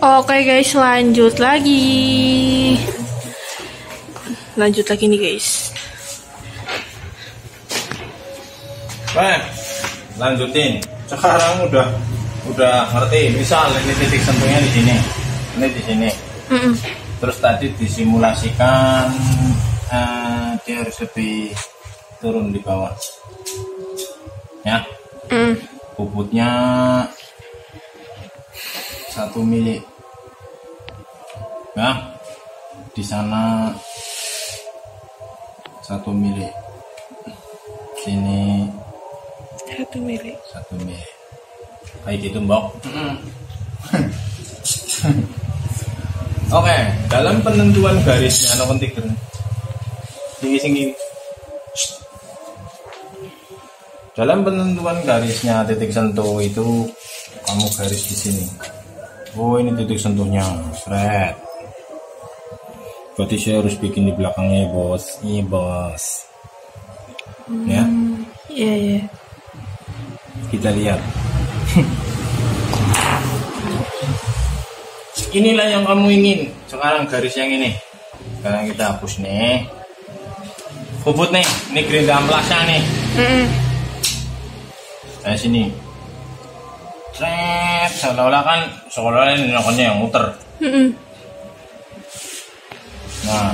Oke guys, lanjut lagi nih guys. Lanjutin. Sekarang udah ngerti. Misal ini titik sentuhnya di sini, ini di sini. Terus tadi disimulasikan dia harus lebih turun di bawah, ya. Bobotnya 1 mili. Nah, di sana 1 mili. Sini 1 mili. Kayak gitu, Mbok. Oke, dalam penentuan garisnya no penting. Tinggi. Dalam penentuan garisnya titik sentuh itu kamu garis di sini. Oh, ini titik sentuhnya, seret. Berarti saya harus bikin di belakangnya, bos. Iya, bos. Ya. Iya. Kita lihat. Inilah yang kamu ingin. Sekarang garis yang ini. Sekarang kita hapus nih. Bobot nih. Ini gerinda amplasnya nih. Kayak sini. Seret. Seolah-olah ini nokonnya yang muter. Nah.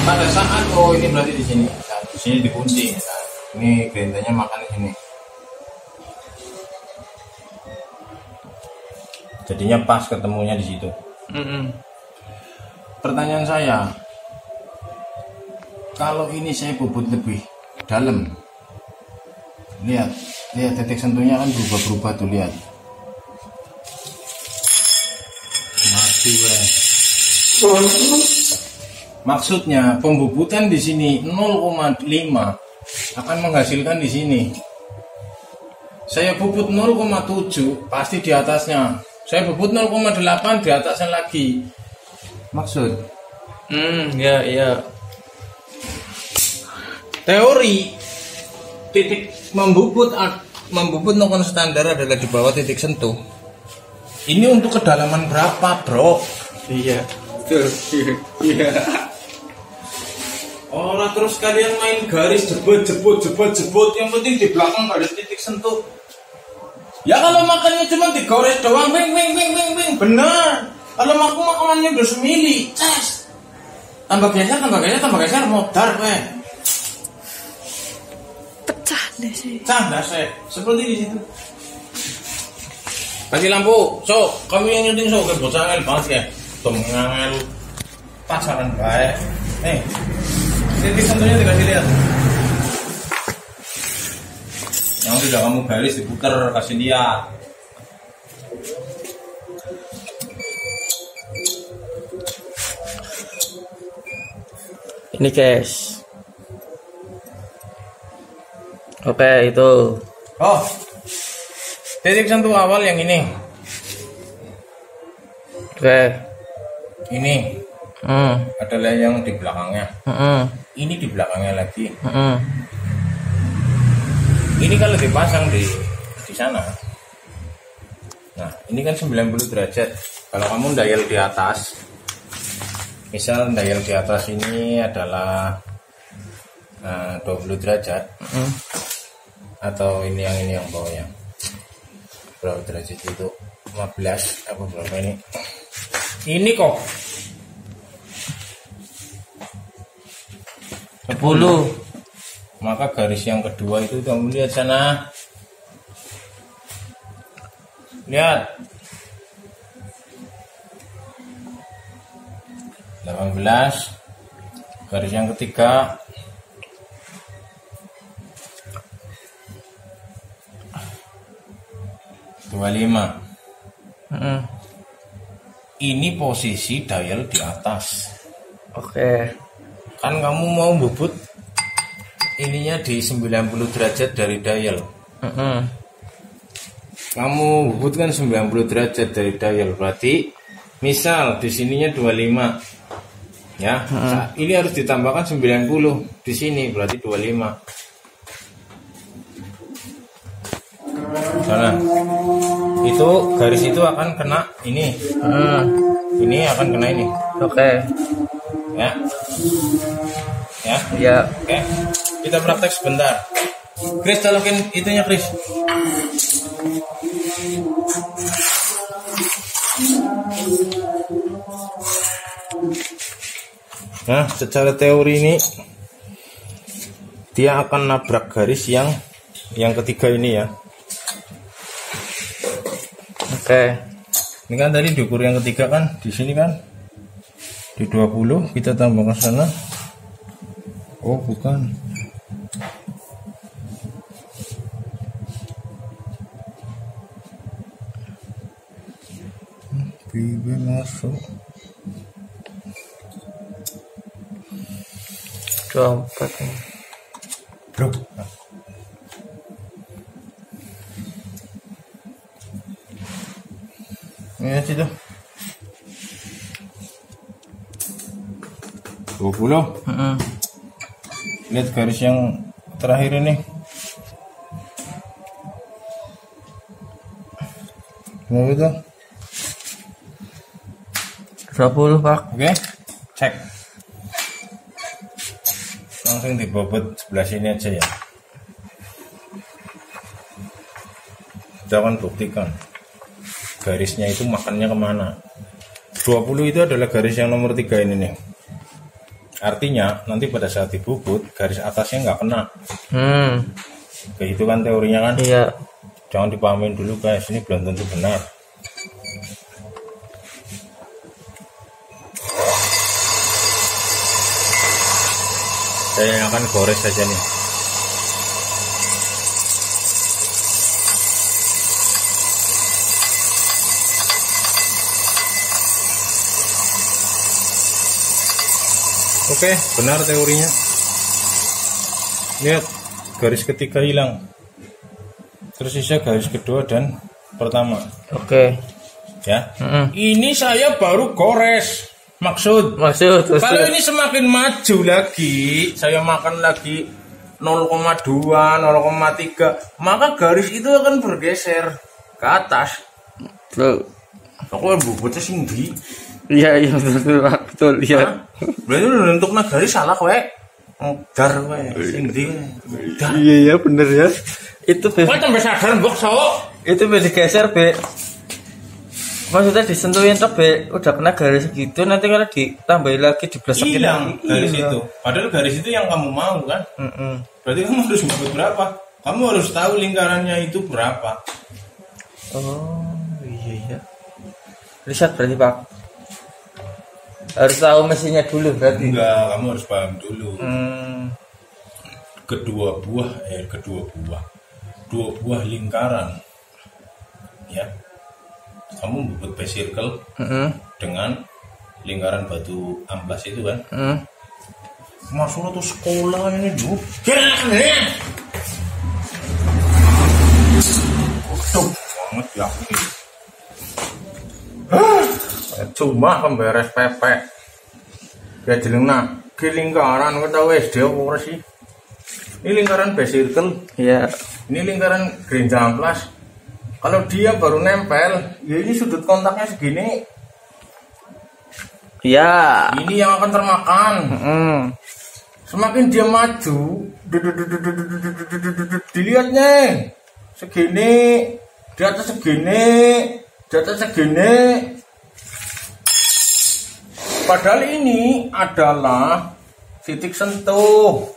Pada saat ini berarti di sini. Nah, di sini dikunci. Nah, ini gerindanya makan di sini. Jadinya pas ketemunya di situ. Pertanyaan saya, kalau ini saya bobot lebih dalam, lihat titik sentuhnya kan berubah tuh, lihat. Mati weh. Maksudnya pembobotan di sini 0,5 akan menghasilkan di sini. Saya bobot 0,7 pasti di atasnya. Saya bobot 0,8 di atasnya lagi. Maksud? Ya. Teori titik membobot non standar adalah di bawah titik sentuh. Ini untuk kedalaman berapa, bro? Iya. Iya. Orang terus kalian main garis jebot. Yang penting di belakang ada titik sentuh. Ya kalau makannya cuma digores doang, wing, benar. Kalau makanannya udah semili, ces. Tambah geser, modar, weh. Pecah deh sih. Seperti di situ. Kasih lampu, so kamu yang nyuting so, kayak bocah ngel banget ya. Ngangel pasaran baik. Titik sentuhnya dikasih lihat. Yang sudah kamu garis diputar, kasih lihat. Ini guys. Oke, itu. Oh, titik sentuh awal yang ini. Oke. Ini adalah yang di belakangnya. Ini di belakangnya lagi. Ini kalau dipasang di sana. Nah, ini kan 90 derajat. Kalau kamu dial di atas, misal dial di atas ini adalah 20 derajat. Atau ini yang bawahnya. Berapa derajat itu? 15 apa berapa ini? Ini kok 10. Maka garis yang kedua itu kamu lihat sana. Lihat. 18. Garis yang ketiga. 25. Ini posisi dial di atas. Oke. Kan kamu mau bobot ininya di 90 derajat dari dial. Kamu bobot kan 90 derajat dari dial, berarti misal di sininya 25. Ya, ini harus ditambahkan 90 di sini, berarti 25. Sana. itu garis itu akan kena ini. Ini akan kena ini. Oke. Ya. Ya. Ya. Oke. Kita praktek sebentar. Chris, tolokin itunya, Chris. Nah, secara teori ini dia akan nabrak garis yang ketiga ini ya. Oke. Ini kan tadi diukur yang ketiga kan di sini kan di 20, kita tambah ke sana. Oh, bukan. BB masuk 24 bro. Ini situ 20. Lihat garis yang terakhir ini. Mau itu? 20 Pak. Oke, cek. Langsung dibobot sebelah sini aja ya. Kita akan buktikan garisnya itu makannya kemana. 20 itu adalah garis yang nomor 3 ini nih. Artinya nanti pada saat dibobot garis atasnya nggak kena. Kayak itu kan teorinya kan. Iya. Jangan dipahamin dulu guys, ini belum tentu benar. Saya akan gores saja nih. Oke, benar teorinya. Lihat, garis ketiga hilang. Terus sisa garis kedua dan pertama. Oke. Ya. Ini saya baru gores. Maksud kalau ini semakin maju lagi, saya makan lagi 0,2, 0,3, maka garis itu akan bergeser ke atas. Betul. Aku yang bobotnya singgi. Iya betul Pak, betul ya. Berarti untuk garis salah kowe. Dar kowe, singgi. Iya bener ya. Itu Kowe tambah sadar mbok sok. itu digeser Be. Maksudnya disentuhin tuh Be, udah kena garis segitu, nanti kalau ditambahin lagi diblesekin hilang lagi. garis itu. Padahal garis itu yang kamu mau kan. Berarti kamu harus bobot berapa? Kamu harus tahu lingkarannya itu berapa. Oh iya. Riset berarti Pak. Harus tahu mesinnya dulu berarti. Enggak, kamu harus paham dulu. Dua buah lingkaran. Ya. Kamu membuat base circle dengan lingkaran batu amplas itu kan. Masuk tuh sekolah ini dulu. Tuh banget ya. Cuma pemberes pepek. Ya jelengna, ki lingkaran kita wis dhewe ora sih. Ini lingkaran base circle. Iya. Ini lingkaran green amplas. Kalau dia baru nempel, ya ini sudut kontaknya segini. Iya. Ini yang akan termakan. Semakin dia maju, dilihatnya segini, di atas segini, di atas segini. Padahal ini adalah titik sentuh.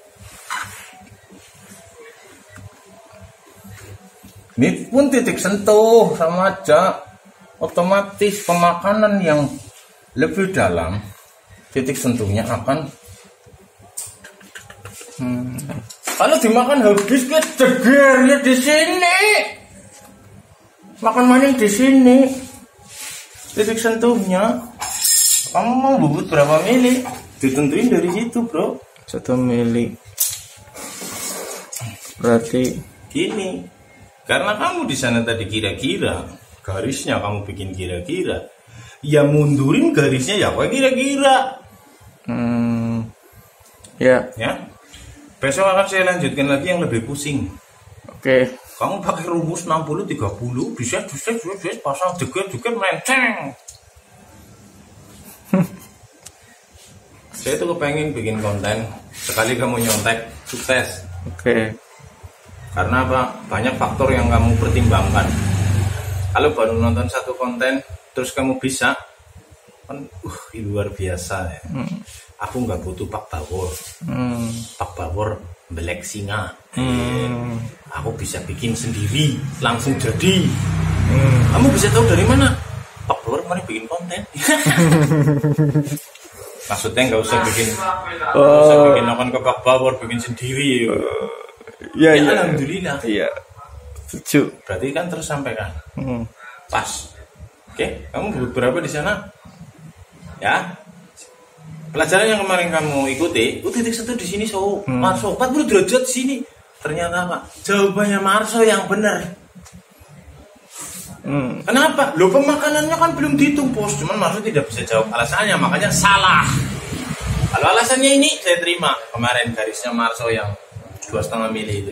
Ini pun titik sentuh sama aja, otomatis pemakanan yang lebih dalam, titik sentuhnya akan kalau dimakan habis ke ceger ya di sini, makan maning di sini, titik sentuhnya. Kamu mau bubut berapa mili? Ditentuin dari situ bro. 1 mili. Berarti Gini. Karena kamu di sana tadi kira-kira, garisnya kamu bikin kira-kira, ya mundurin garisnya ya kok kira-kira. ya. Ya. Besok akan saya lanjutkan lagi yang lebih pusing. Oke. Kamu pakai rumus 60-30, bisa pasang jeger melenceng. Saya tuh kepengen bikin konten, sekali kamu nyontek, sukses. Oke. Karena apa? Banyak faktor yang kamu pertimbangkan. Kalau baru nonton satu konten, terus kamu bisa, kan luar biasa ya. Aku nggak butuh Pak Bawor. Pak Bawor belek singa. Aku bisa bikin sendiri, langsung jadi. Kamu bisa tahu dari mana? Pak Bawor kemarin bikin konten. Maksudnya nggak usah bikin akun ke Pak Bawor, bikin sendiri. Ya, alhamdulillah. Iya. Setuju. Berarti kan tersampaikan. Pas. Oke, kamu berapa di sana? Ya. Pelajaran yang kemarin kamu ikuti, titik satu di sini Marso 40 derajat di sini. Ternyata apa? Jawabannya Marso yang benar. Kenapa? Loh, pemakanannya kan belum dihitung, Bos. Cuman Marso tidak bisa jawab alasannya, makanya salah. Kalau alasannya ini saya terima. Kemarin garisnya Marso yang 2,5 mili itu.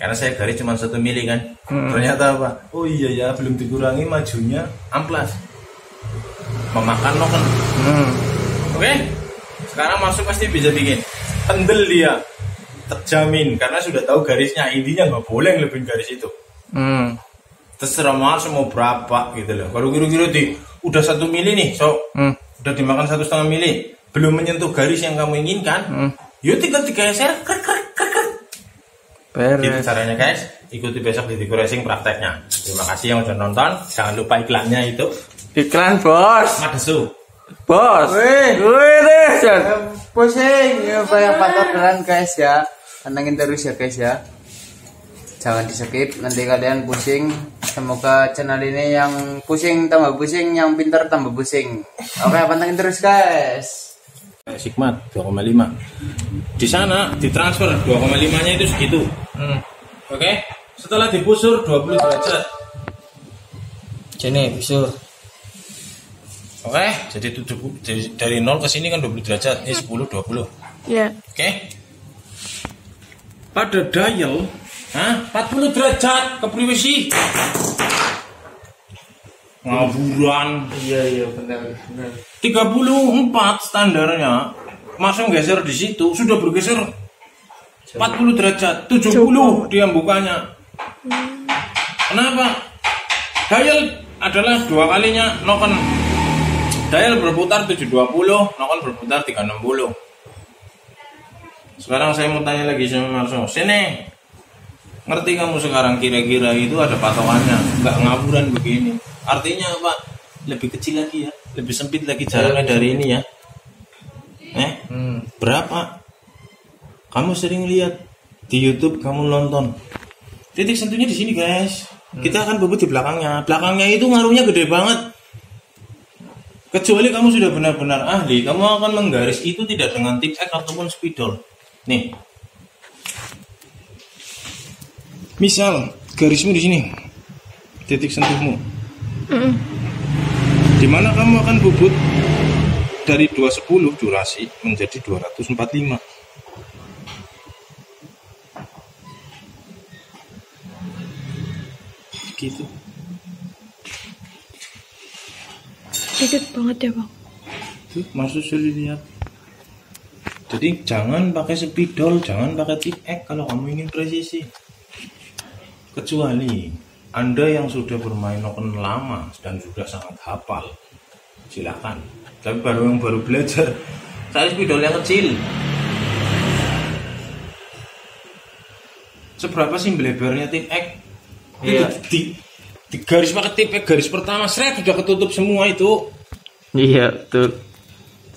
Karena saya garis cuma 1 mili kan. Ternyata apa? Oh iya ya, belum dikurangi majunya amplas. Memakan noken. Oke? Sekarang Marso pasti bisa bikin. Kendel dia. Terjamin karena sudah tahu garisnya. Intinya nggak boleh ngelebihin garis itu. Terserah Marso mau berapa gitu loh. Kalau kira-kira udah 1 mili nih, udah dimakan 1,5 mili, belum menyentuh garis yang kamu inginkan, yuk tinggal digeser, gitu caranya guys. Ikuti besok di Tigo Racing prakteknya. Terima kasih yang udah nonton. Jangan lupa iklannya itu. Iklan, Bos. Madesu. Bos. Wih deh. Pusing ya, banyak orderan guys ya. Pantengin terus ya guys ya. Jangan di skip, nanti kalian pusing. Semoga channel ini yang pusing tambah pusing, yang pintar tambah pusing. Oke, pantengin terus guys. Sigmat 2,5. Di sana ditransfer 2,5-nya itu segitu. Oke. Setelah dibusur 20 derajat. Sini busur. Oke, jadi dari 0 ke sini kan 20 derajat. Ini 10 20. Iya. Oke. Pada dial 40 derajat ke privasi. Ngaburan. Iya benar. 34 standarnya. Masuk geser di situ sudah bergeser 40 derajat, 70 dia bukanya. Kenapa? Dial adalah 2 kalinya noken. Dial berputar 720, noken berputar 360. Sekarang saya mau tanya lagi sama Marso. Sini. Ngerti kamu sekarang kira-kira itu ada patokannya, nggak ngaburan begini. Artinya apa? Lebih kecil lagi ya, lebih sempit lagi jaraknya dari ini ya. Berapa? Kamu sering lihat di YouTube, kamu nonton. Titik sentuhnya di sini guys. Kita akan bobot di belakangnya. Belakangnya itu ngaruhnya gede banget. Kecuali kamu sudah benar-benar ahli, kamu akan menggaris itu tidak dengan tip X ataupun spidol. Nih. Misal garismu di sini, titik sentuhmu. Di mana kamu akan bobot dari 210 durasi menjadi 245. Gitu. Dikit banget ya bang. Tuh, maksud saya lihat. Jadi jangan pakai spidol, jangan pakai tip X kalau kamu ingin presisi. Kecuali Anda yang sudah bermain noken lama dan sudah sangat hafal, silakan. Tapi yang baru belajar, cari spidol yang kecil. Seberapa sih lebarnya tip X? Iya. Di garis pakai tip X, garis pertama sudah ketutup semua itu. Iya tuh.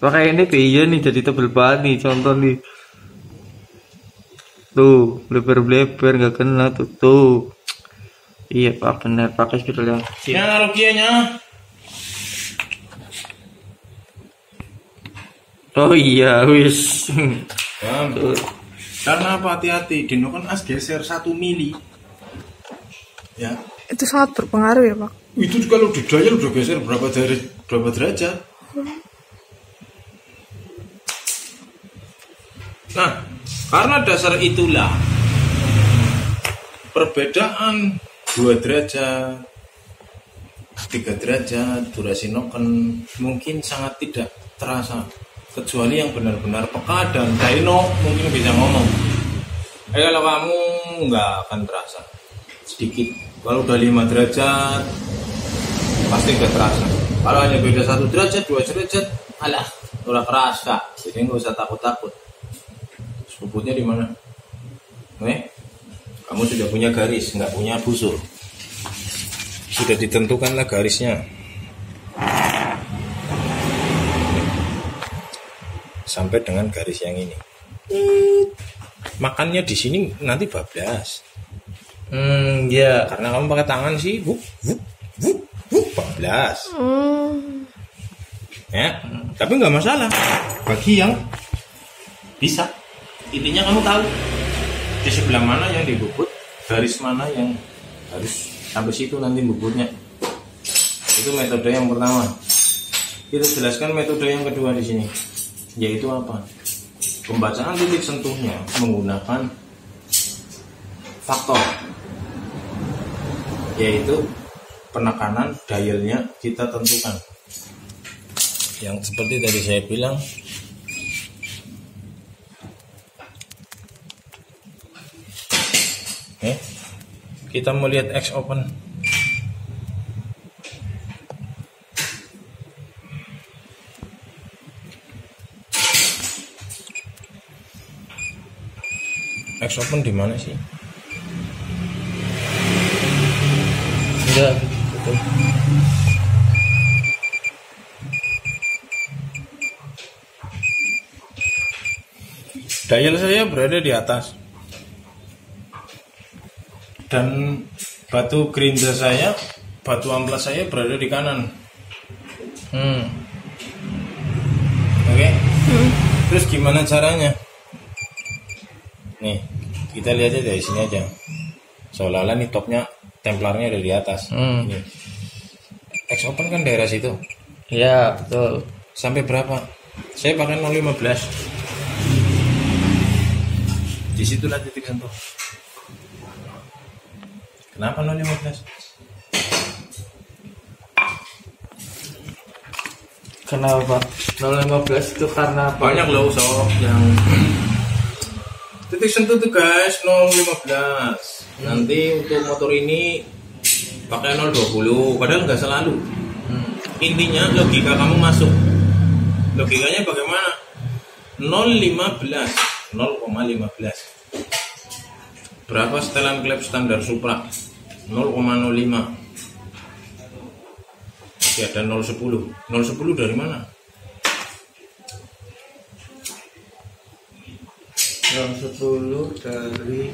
Pakai ini kayak nih jadi tebel banget nih, contoh nih. Tuh, bleber-bleber nggak kena tuh. Iya pak, bener pakai spidol yang kecil. Ya rukianya. Oh iya, wis. Ya, karena apa? Hati-hati, dino kan as geser 1 mili. Ya. Itu sangat berpengaruh ya pak. Itu kalau di dial udah geser berapa derajat. Nah, karena dasar itulah perbedaan 2 derajat 3 derajat durasi noken mungkin sangat tidak terasa, kecuali yang benar-benar peka dan Daino mungkin bisa ngomong. Kalau kamu nggak akan terasa sedikit. Kalau udah 5 derajat pasti nggak terasa. Kalau hanya beda 1 derajat 2 derajat alah udah kerasa. Jadi nggak usah takut-takut. Bubutnya di mana? Kamu sudah punya garis, nggak punya busur. Sudah ditentukanlah garisnya. Sampai dengan garis yang ini. Makannya di sini nanti bablas. Ya. Karena kamu pakai tangan sih, bablas. Ya, tapi nggak masalah. Bagi yang bisa. Intinya kamu tahu di sebelah mana yang dibubut, garis mana yang harus sampai situ nanti bubutnya. Itu metode yang pertama. Kita jelaskan metode yang kedua di sini, yaitu apa? Pembacaan titik sentuhnya menggunakan faktor, yaitu penekanan dialnya kita tentukan. Yang seperti tadi saya bilang, kita melihat X open. X open di mana sih? Enggak, betul. Dial saya berada di atas. Dan batu gerinda saya, batu amplas saya berada di kanan. Oke. Terus gimana caranya? Nih, kita lihatnya dari sini aja. Seolah-olah nih topnya, templarnya ada di atas. Ini. X open kan daerah situ. Iya, betul. Sampai berapa? Saya pakai 0,15. Di situlah titik sentuh. Kenapa 0,15? Kenapa? 0,15 itu karena Banyak loh sob yang titik sentuh tuh guys 0,15. Nanti untuk motor ini pakai 0,20. Padahal nggak selalu. Intinya logika kamu masuk. Logikanya bagaimana? 0,15. Berapa setelan klep standar Supra? 0,05. Ya, ada 0,10. 0,10 dari mana? 0,10 dari.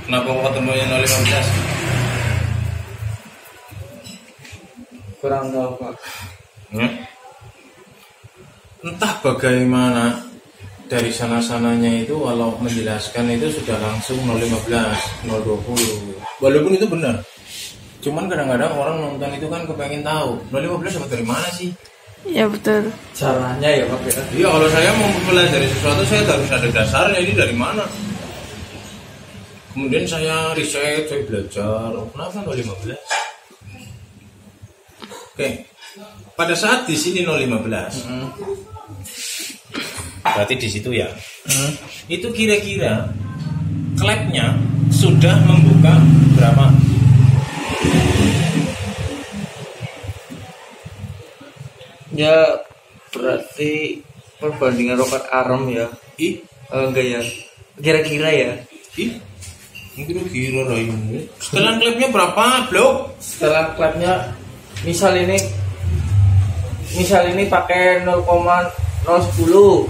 Kenapa kok ketemunya 0,15? Kurang tahu Pak. Ya. Entah bagaimana dari sana-sananya itu kalau menjelaskan itu sudah langsung 0,15, 0,20. Walaupun itu benar. Cuman kadang-kadang orang nonton itu kan kepengen tahu 0,15 dapat dari mana sih? Ya betul. Caranya ya Pak ya. Iya, kalau saya mau mempelajari sesuatu saya harus ada dasarnya, ini dari mana. Kemudian saya riset, saya belajar, kenapa 0,15? Oke. Pada saat di sini 0,15. Berarti di situ ya. Itu kira-kira klepnya sudah membuka berapa? Ya berarti perbandingan roket arm ya. Enggak ya. Kira-kira ya. Kira-kira ini. Setelan klepnya berapa, Blok? Setelah klepnya misal ini pakai 0,010.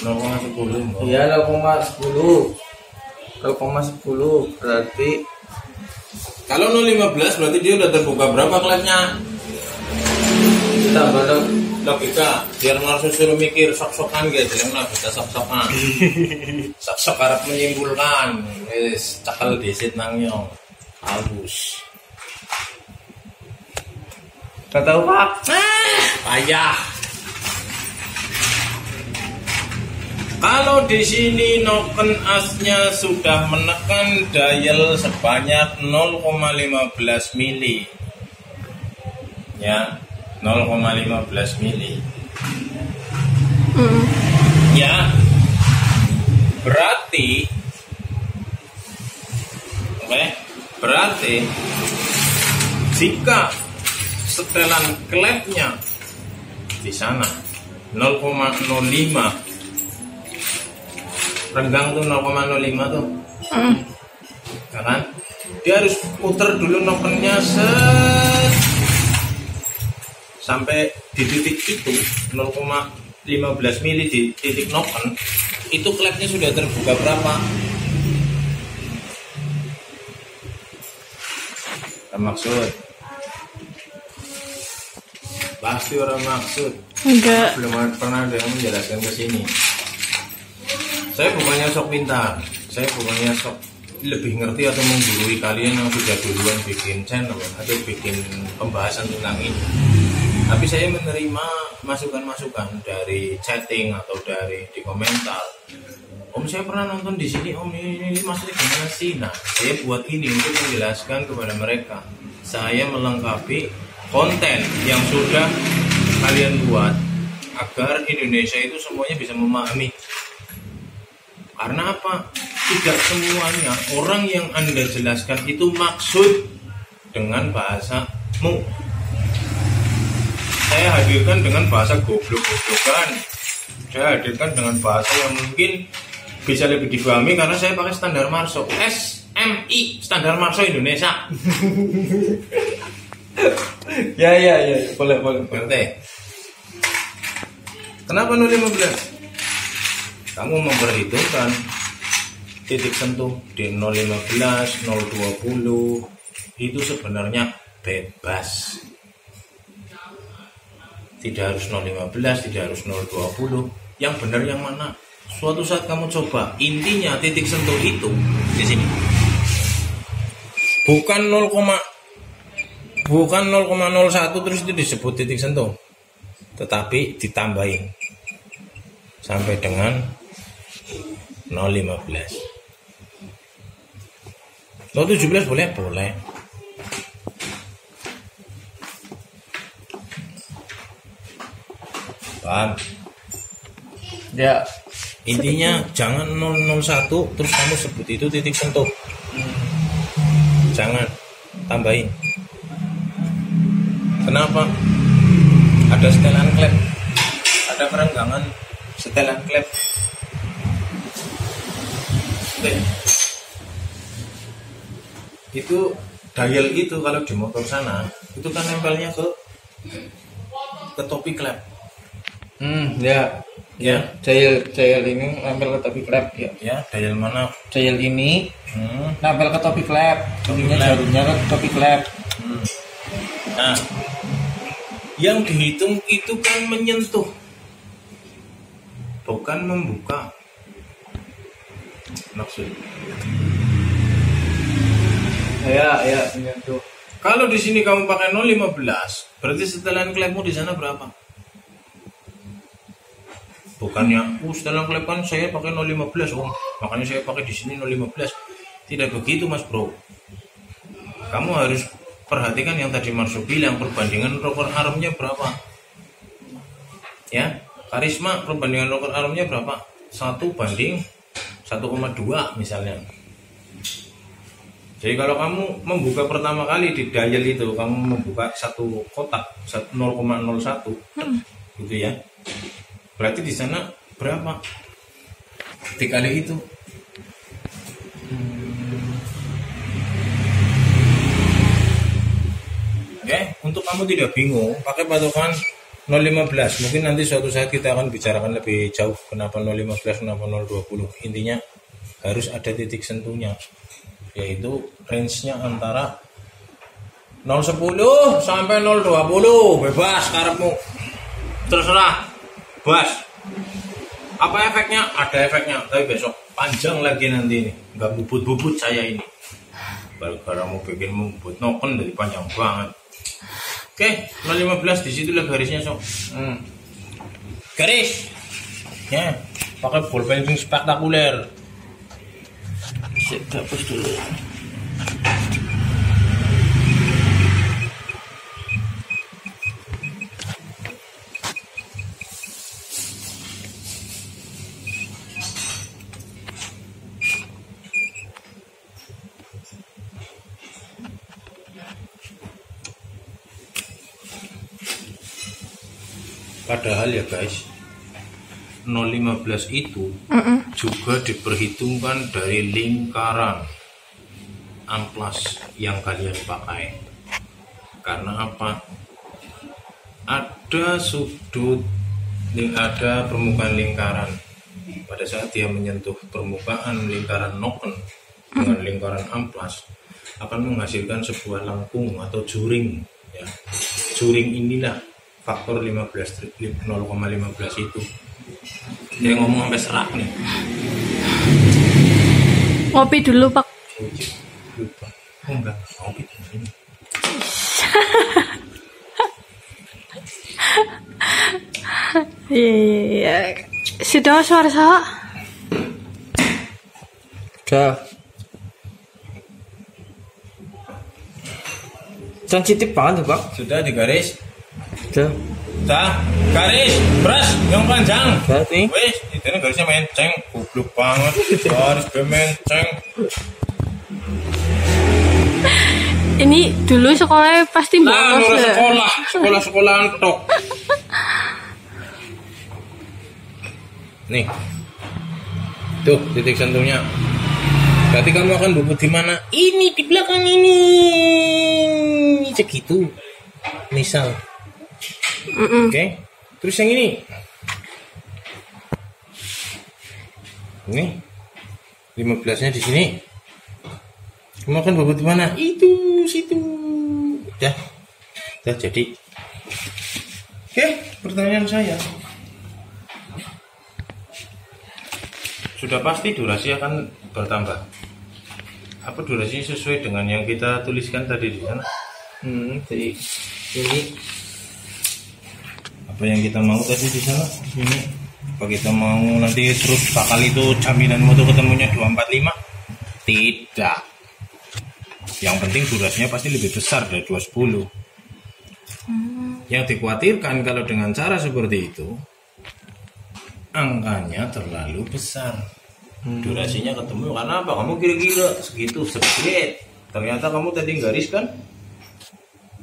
0,010. Iya 0,10. 0,10 berarti kalau 0,15 berarti dia udah terbuka berapa klepnya? tambah Logika biar nggak suruh mikir sok-sokan gitu, jangan bisa sok-sokan. Sok-sok harap menyimpulkan, cakal disit nangyo, halus. Gak tahu Pak. Payah. Kalau di sini noken asnya sudah menekan dial sebanyak 0,15 mili. Ya, 0,15 mili. Ya, berarti berarti jika setelan klepnya di sana 0,05, renggang tuh 0,05 tuh, ya kan? Dia harus puter dulu nokennya sampai di titik itu 0,15 mili di titik noken, itu klepnya sudah terbuka berapa? Maksud? Pasti orang maksud. Enggak. Belum pernah ada yang menjelaskan ke sini. Saya bukannya sok pintar, saya bukannya sok lebih ngerti atau menggurui kalian yang sudah duluan bikin channel atau bikin pembahasan tentang ini. Tapi saya menerima masukan-masukan dari chatting atau dari di komentar. Om, saya pernah nonton di sini, Om, ini maksudnya gimana sih? Nah, saya buat ini untuk menjelaskan kepada mereka. Saya melengkapi konten yang sudah kalian buat agar Indonesia itu semuanya bisa memahami. Karena apa? Tidak semuanya orang yang Anda jelaskan itu maksud dengan bahasamu. Saya hadirkan dengan bahasa goblok-goblokan. Saya hadirkan dengan bahasa yang mungkin bisa lebih dipahami karena saya pakai standar Marso. SMI, standar Marso Indonesia. Ya, boleh. Ngerti? Kenapa 0,15? Kamu memperhitungkan titik sentuh di 0,15, 0,20 itu sebenarnya bebas. Tidak harus 0,15, tidak harus 0,20. Yang benar yang mana? Suatu saat kamu coba. Intinya titik sentuh itu di sini. Bukan 0,01 terus itu disebut titik sentuh. Tetapi ditambahin sampai dengan 0,15. 0,17 boleh. Paham? Ya. Intinya jangan 001 terus kamu sebut itu titik sentuh. Jangan, tambahin. Kenapa? Ada setelan klep, ada perenggangan setelan klep. Itu dial itu kalau di motor sana itu kan nempelnya ke topi klep. Ya. Dial ini nempel ke topi klep ya. Ya, dial mana? Dial ini nempel ke topi klep. Ininya jarumnya ke topi klep. Nah, yang dihitung itu kan menyentuh, bukan membuka. Maksud? Ya, menyentuh. Kalau di sini kamu pakai 0,15, berarti setelan klepmu di sana berapa? Bukannya, setelan klep kan saya pakai 0,15 Om, makanya saya pakai di sini 0,15. Tidak begitu Mas Bro. Kamu harus perhatikan yang tadi Marso bilang, perbandingan rocker armnya berapa. Ya, Karisma perbandingan rocker armnya berapa? 1:1,2 misalnya. Jadi kalau kamu membuka pertama kali di dial itu, kamu membuka satu kotak 0,01 gitu ya. Berarti di sana berapa? Dikali itu. Oke, untuk kamu tidak bingung, pakai patokan 0,15. Mungkin nanti suatu saat kita akan bicarakan lebih jauh kenapa 0,15, kenapa 0,20. Intinya harus ada titik sentuhnya, yaitu range-nya antara 0,10 sampai 0,20. Bebas karepmu. Terserah. Bas. Apa efeknya? Ada efeknya, tapi besok panjang lagi nanti ini. Enggak bubut-bubut saya ini. Gara-gara mau bikin membubut noken dari panjang banget. Oke, 0,15 disitulah garisnya sok. Garis. Ya. pakai bolpen yang spektakuler. Sik hapus dulu. Padahal ya guys, 015 itu juga diperhitungkan dari lingkaran amplas yang kalian pakai. Karena apa? Ada sudut, ada permukaan lingkaran. Pada saat dia menyentuh permukaan lingkaran noken dengan lingkaran amplas, akan menghasilkan sebuah lengkung atau juring. Ya. Juring inilah faktor 0,15 itu. Dia ngomong sampai serak nih. Ngopi dulu, Pak. Lupa. Oh enggak, ngopi ini. Iya. Sudah suara saya. Udah. Sensitif banget tuh, Pak. Sudah digaris. Udah. Dah, garis, beras yang panjang. Berarti Wes, itu garisnya menceng, goblok banget. Garis menceng. Ini dulu sekolahnya pasti Lah, bolos lurus ya. sekolahan tok. Nih. Tuh, titik sentuhnya. Berarti kamu akan bubut di mana? Ini di belakang ini. Segitu. Misal. Oke. Terus yang ini. Ini 15-nya di sini. Kamu akan bobot di mana? Itu, situ. Udah jadi. Oke, pertanyaan saya. Sudah pasti durasi akan bertambah. Apa durasinya sesuai dengan yang kita tuliskan tadi di sana? jadi ini Apa yang kita mau tadi di sana? Ini. Apa kita mau nanti terus bakal itu jaminan moto ketemunya 245? Tidak. Yang penting durasinya pasti lebih besar dari 210. Yang dikhawatirkan kalau dengan cara seperti itu, angkanya terlalu besar. Durasinya ketemu karena apa? Kamu kira-kira segitu segit. Ternyata kamu tadi garis kan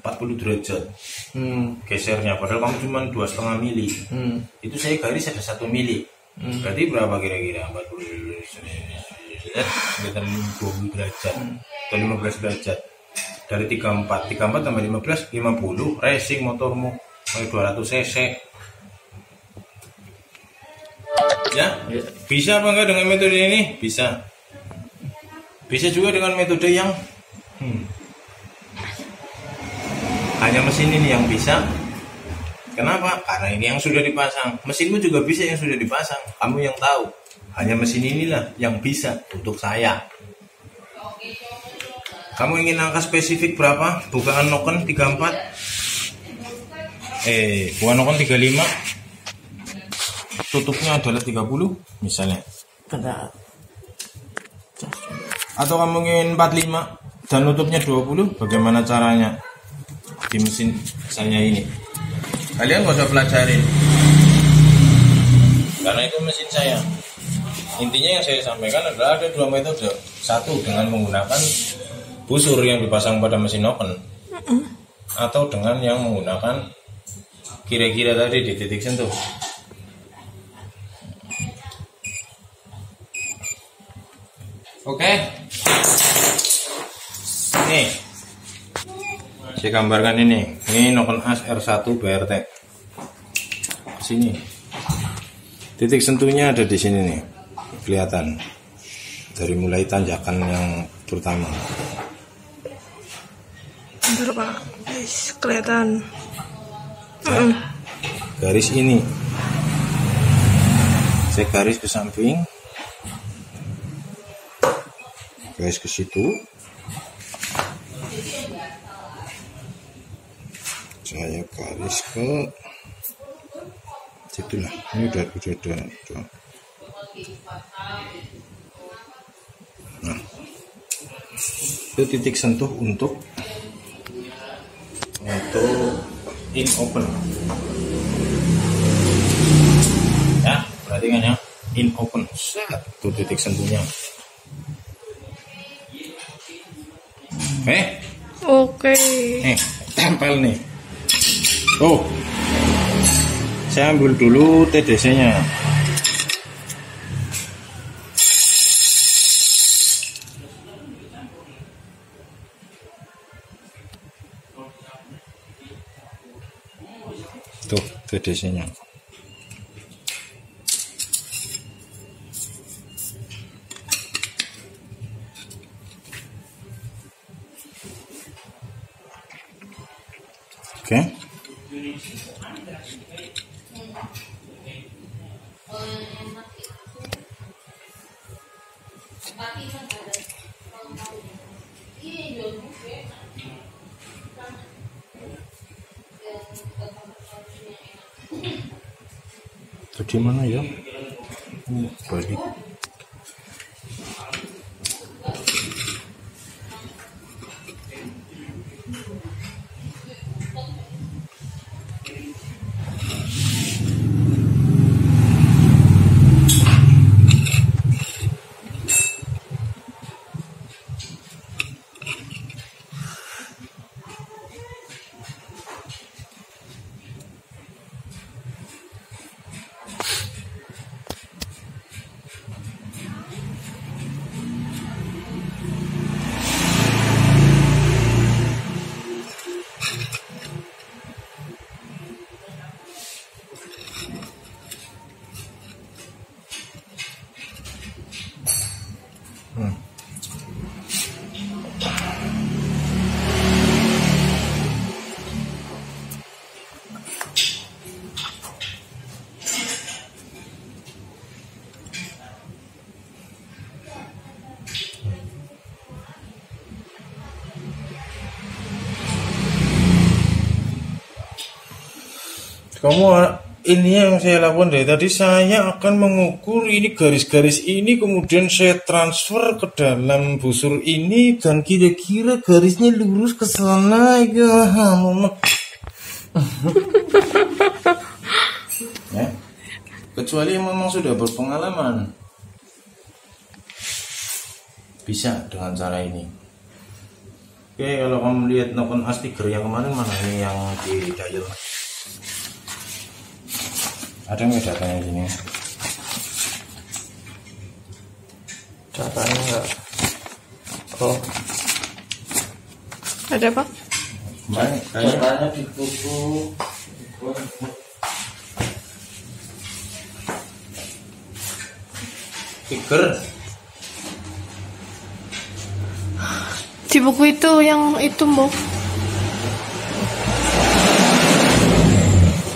40 derajat. Gesernya padahal kamu cuma 2,5 mili. Itu saya garis ada 1 mili. Berarti berapa kira-kira? 40 sekitar 20 derajat atau 15 derajat. Dari 34 tambah 15 50 racing motormu 200 cc. Ya, bisa apa enggak dengan metode ini? Bisa. Bisa juga dengan metode yang hanya mesin ini yang bisa. Kenapa? Karena ini yang sudah dipasang. Mesinmu juga bisa yang sudah dipasang. Kamu yang tahu. Hanya mesin inilah yang bisa untuk saya. Kamu ingin angka spesifik berapa? Bukaan noken 34. Bukaan noken 35. Tutupnya adalah 30 misalnya. benar. Atau kamu ingin 45 dan nutupnya 20. Bagaimana caranya? Di mesin saya ini. Kalian gak usah pelajarin. Karena itu mesin saya. Intinya yang saya sampaikan adalah ada dua metode. Satu dengan menggunakan busur yang dipasang pada mesin open, atau dengan yang menggunakan kira-kira tadi di titik sentuh. Oke. Nih, saya gambarkan ini. Ini noken as R1 BRT. Sini. Titik sentuhnya ada di sini nih. Kelihatan dari mulai tanjakan yang terutama. Bentar, Pak. Guys, kelihatan. Garis ini saya garis ke samping, garis ke situ, saya garis ke situlah. Ini udah. Nah, itu titik sentuh untuk in open ya, berarti kan ya in open. Set, itu titik sentuhnya. Oke. Tempel nih. Oh, saya ambil dulu TDC nya. Tuh TDC nya. Oke. Tadi mana ya? Balik. Kamu ini yang saya lakukan dari tadi, saya akan mengukur ini garis-garis ini, kemudian saya transfer ke dalam busur ini dan kira-kira garisnya lurus ke sana ya. Ya. Kecuali memang sudah berpengalaman, bisa dengan cara ini. Oke, kalau kamu lihat nonton Astiger yang kemarin, mana ini yang di dial? Ada nggak datanya gini? Datanya enggak. Oh, Ada apa? Baik, datanya di buku. Tiger. Di buku itu yang itu, Mbok.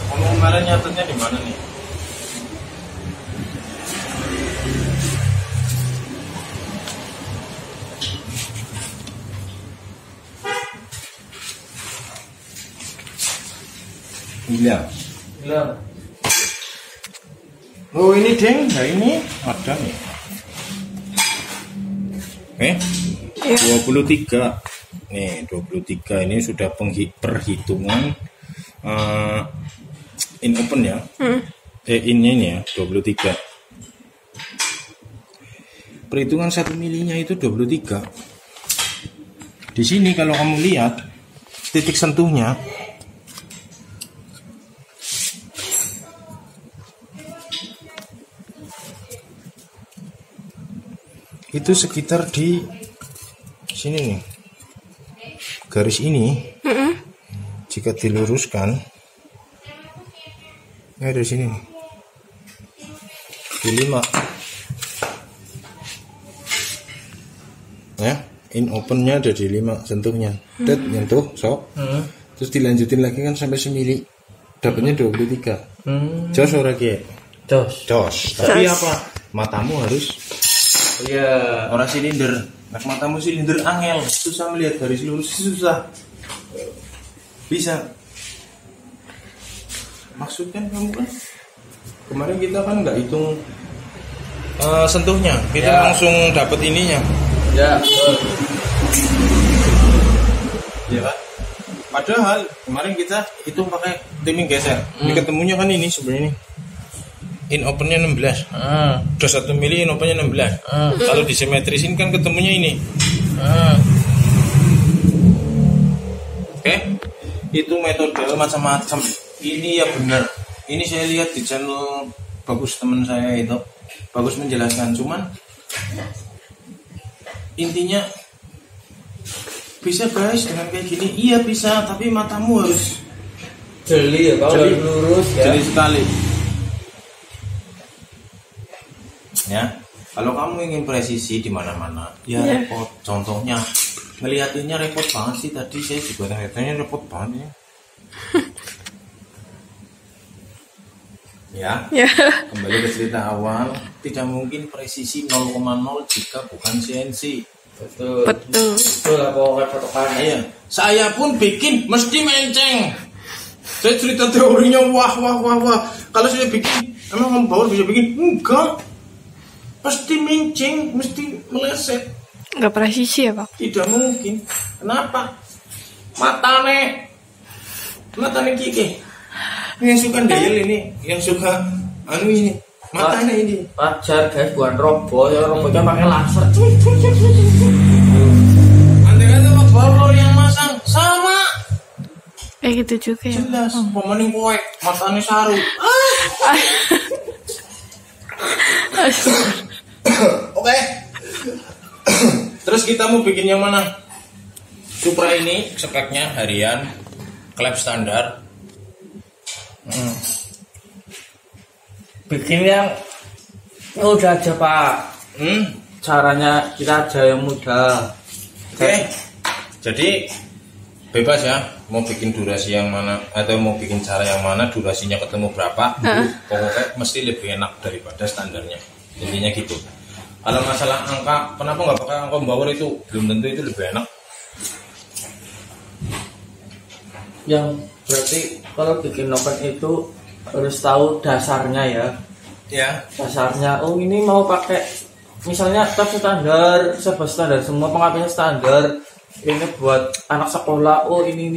Kamu kemarin nyatetnya di mana nih? Hilang. Oh ini deng, nah ini ada nih. Oke, 23. Nih 23 ini sudah perhitungan in open ya. Innya ini ya 23. Perhitungan 1 milinya itu 23. Di sini kalau kamu lihat titik sentuhnya itu sekitar di sini nih, garis ini. Jika diluruskan dari sini nih, di 5 ya, in opennya ada di 5 sentuhnya. Nyentuh sok, terus dilanjutin lagi kan sampai semili, dapatnya 23. Jos ora ki? Jos. Tapi apa? Matamu harus orang silinder. Nah, matamu silinder angel, susah melihat garis lurus, susah. Bisa. Maksudnya kamu kan kemarin kita kan nggak hitung sentuhnya, kita Ya. langsung dapat ininya. Ya, betul. Ya kan? Padahal kemarin kita hitung pakai timing geser. Ini ketemunya kan ini sebenarnya ini. In opennya 16. Udah 1 mili in opennya 16. Kalau disimetrisin kan ketemunya ini. Oke. Itu metode macam-macam. Ini ya benar. Ini saya lihat di channel bagus teman saya itu. Bagus menjelaskan, cuman intinya bisa guys dengan kayak gini. Iya bisa, tapi matamu harus Jeli ya, kalau Jeli. lurus ya. jeli sekali. Ya, kalau kamu ingin presisi di mana-mana, ya Iya. repot. Contohnya, ngeliatinnya repot banget sih tadi saya juga ngeliatinnya repot banget ya. Ya, Ya. kembali ke cerita awal, tidak mungkin presisi 0,0 jika bukan CNC. Betul. Betul. Betul lah pokoknya patokan. Iya, saya pun bikin mesti menceng. Saya cerita teorinya wah. Kalau saya bikin, emang Om Bawor bisa bikin? Enggak. Pasti menceng, mesti meleset. Nggak presisi ya, Pak? Tidak mungkin. Kenapa? Matane kiki. Ini yang suka dial ini, yang suka ini, matanya ini. Wajar guys, bukan robot ya, robotnya pakai laser. Andai kata Om Bawor yang masang sama. Gitu juga ya. Jelas, pemening kowe, matane saru. Oke. Terus kita mau bikin yang mana? Supra ini speknya harian, klep standar. Bikin yang udah aja Pak. Caranya kita aja yang mudah. Oke. Jadi bebas ya, mau bikin durasi yang mana atau mau bikin cara yang mana, durasinya ketemu berapa, pokoknya mesti lebih enak daripada standarnya. Intinya gitu. Kalau masalah angka, kenapa nggak pakai angka Bawor itu? Belum tentu itu lebih enak. Yang berarti kalau bikin open itu harus tahu dasarnya ya. Ya. Dasarnya, oh ini mau pakai misalnya tab standar, serba standar, semua pengapian standar. Ini buat anak sekolah, oh ini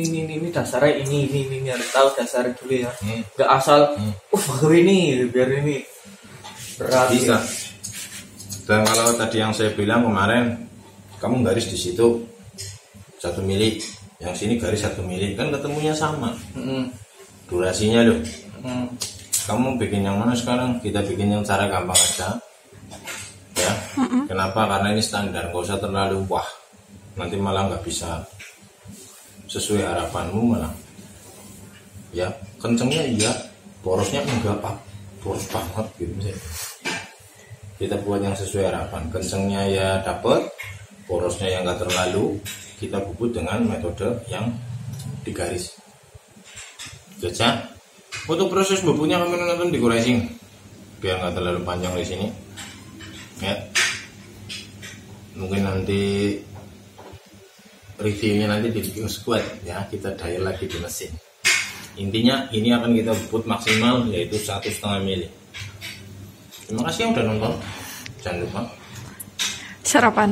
dasarnya ini harus tahu dasarnya dulu ya. Nggak asal, baru ini biar ini berat. Bisa. Ya. Dan kalau tadi yang saya bilang kemarin, kamu garis di situ 1 mili, yang sini garis 1 mili, kan ketemunya sama. Durasinya loh. Kamu bikin yang mana sekarang? Kita bikin yang cara gampang aja. Ya. Kenapa? Karena ini standar, nggak usah terlalu wah. Nanti malah nggak bisa sesuai harapanmu malah. Ya, kencengnya iya, borosnya enggak Pak. Boros banget gitu misalnya. Kita buat yang sesuai harapan, kencengnya ya dapat, borosnya yang nggak terlalu, kita bubut dengan metode yang digaris. Jajah. Untuk proses bubutnya kami nonton di racing biar nggak terlalu panjang di sini. Ya. Mungkin nanti reviewnya nanti di King Squad ya, kita dial lagi di mesin. Intinya ini akan kita bubut maksimal yaitu 1,5 mili. Terima kasih yang udah nonton. Jangan lupa Sarapan.